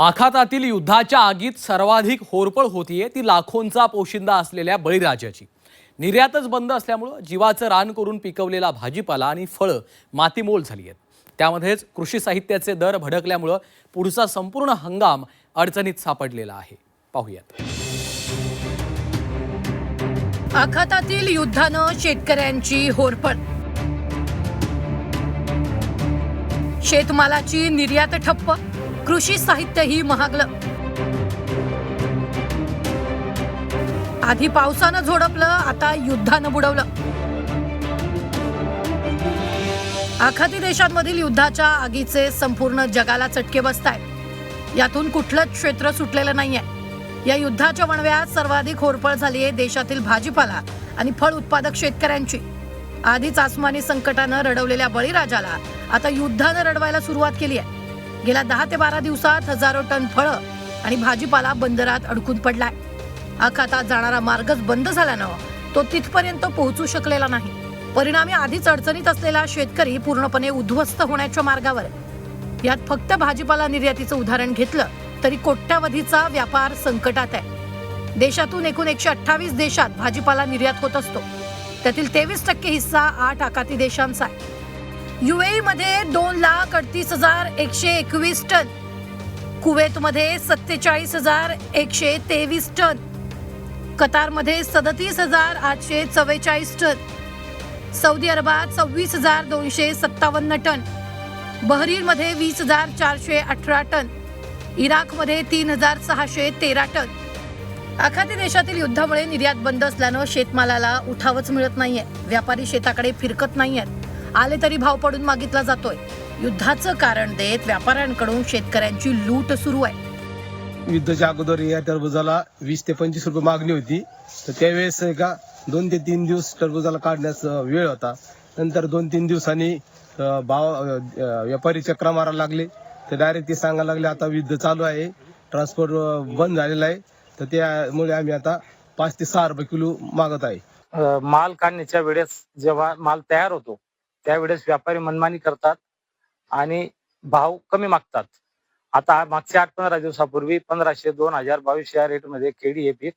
आखातातील युद्धाच्या आगीत सर्वाधिक होरपळ होतीये ती लाखोंचा पोशिंदा असलेल्या बळीराजाची। निर्यातच बंद असल्यामुळे जीवाचं रान करून पिकवलेला भाजीपाला आणि फळं मातीमोल झाली आहेत। त्यामध्येच कृषी साहित्याचे दर भडकल्यामुळे पुढचा संपूर्ण हंगाम अडचणीत सापडलेला आहे। पाहूयात। आखातातील युद्धानं शेतकऱ्यांची होरपळ, शेतमालाची निर्यात ठप्प, कृषी साहित्यही महागलं। आधी पावसानं झोडपलं, आता युद्धानं बुडवलं। आखाती देशांमधील युद्धाच्या आगीचे संपूर्ण जगाला चटके बसतायत। यातून कुठलंच क्षेत्र सुटलेलं नाहीये। या युद्धाच्या वणव्यात सर्वाधिक होरपळ झाली आहे देशातील भाजीपाला आणि फळ उत्पादक शेतकऱ्यांची। आधीच आसमानी संकटानं रडवलेल्या बळीराजाला आता युद्धानं रडवायला सुरुवात केली आहे। गेल्या 10 ते 12 दिवसात हजारो टन फळं आणि भाजीपाला बंदरात अडकून पडलाय। आखातात जाणारा मार्गच बंद झाल्यानं तो तिथपर्यंत पोहोचू शकलेला नाही। परिणामी आधीच अडचणीत असलेला शेतकरी पूर्णपणे उद्ध्वस्त होण्याच्या मार्गावर आहे। यात फक्त भाजीपाला निर्यातीचं उदाहरण घेतलं तरी कोट्यावधीचा व्यापार संकटात आहे। देशातून एकूण 128 देशात भाजीपाला निर्यात होत असतो। त्यातील 23% हिस्सा 8 आखाती देशांचा आहे। UAE मध्ये 2,38,121 टन, कुवेत मध्ये 47,123 टन, कतार मध्ये 37,844 टन, सौदी अरबात 26,257 टन, बहरीन मध्ये 20,418 टन, इराक मध्ये 3,613 टन। आखाती देशातील युद्धामुळे निर्यात बंद असल्यानं शेतमालाला उठावच मिळत नाहीये। व्यापारी शेताकडे फिरकत नाहीयेत। आले तरी भाव पडून मागितला जातोय। युद्धाचं कारण देत व्यापाऱ्यांकडून शेतकऱ्यांची लूट सुरू आहे। युद्धाच्या अगोदर या टरबुजाला 20 ते 25 रुपये मागणी होती, तर त्यावेळेस 2 ते 3 दिवस टरबुजाला काढण्यास वेळ होता। नंतर 2-3 दिवसांनी व्यापारी चक्रा मारायला लागले, तर डायरेक्ट ते सांगायला लागले आता युद्ध चालू आहे, ट्रान्सपोर्ट बंद झालेला आहे। तर त्यामुळे आम्ही आता 5 ते 6 रुपये किलो मागत आहे। माल काढण्याच्या वेळेस जेव्हा माल तयार होतो त्यावेळेस व्यापारी मनमानी करतात आणि भाव कमी मागतात। आता मागच्या 8-15 दिवसापूर्वी 1500, 2000, 2200 या रेट मध्ये केळी हे पीक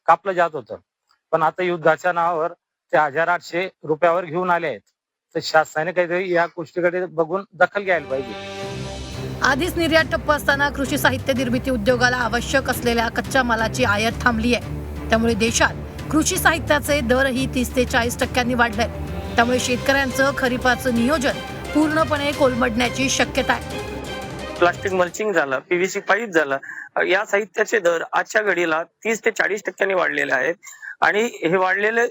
कापलं जात होतं, पण आता युद्धाच्या नावावर ते 1800 रुपयावर घेऊन आले आहेत। तर शासनाने काहीतरी या गोष्टीकडे बघून दखल घ्यायला पाहिजे। आधीच निर्यात ठप्प असताना कृषी साहित्य निर्मिती उद्योगाला आवश्यक असलेल्या कच्च्या मालाची आयात थांबली आहे। त्यामुळे देशात कृषी साहित्याचे दरही 30 ते 40% वाढले। त्यामुळे शेतकऱ्यांचं खरीपाचं नियोजन पूर्णपणे कोलमडण्याची शक्यता आहे। प्लास्टिक मल्चिंग झालं, PVC पाईप झालं, या साहित्याचे दर आजच्या घडीला 30 ते 40% वाढलेले आहेत। आणि हे वाढलेले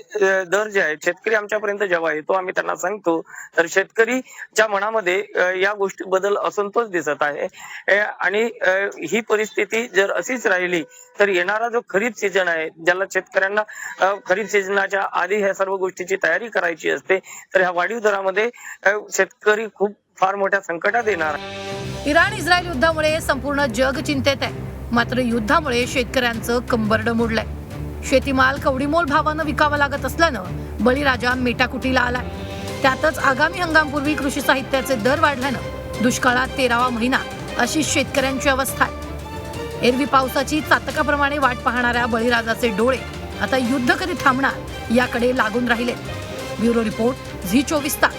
दर जे आहेत, शेतकरी आमच्यापर्यंत जेव्हा येतो आम्ही त्यांना सांगतो, तर शेतकरीच्या मनामध्ये या गोष्टीबद्दल असंतोष दिसत आहे। आणि ही परिस्थिती जर अशीच राहिली तर येणारा जो खरीप सीझन आहे, ज्याला शेतकऱ्यांना खरीप सीझनाच्या आधी ह्या सर्व गोष्टीची तयारी करायची असते, तर ह्या वाढीव दरामध्ये शेतकरी खूप फार मोठ्या संकटात येणार आहे। इराण-इस्रायल युद्धामुळे संपूर्ण जग चिंतेत आहे, मात्र युद्धामुळे शेतकऱ्यांचं कंबरडं मोडलंय। शेतीमाल कवडीमोल भावानं विकावा लागत असल्यानं बळीराजा मेटाकुटीला आलाय। त्यातच आगामी हंगामपूर्वी कृषी साहित्याचे दर वाढल्यानं दुष्काळात 13वा महिना अशी शेतकऱ्यांची अवस्था आहे। एरवी पावसाची चातकाप्रमाणे वाट पाहणाऱ्या बळीराजाचे डोळे आता युद्ध कधी थांबणार याकडे लागून राहिले। ब्युरो रिपोर्ट, झी 24 तास।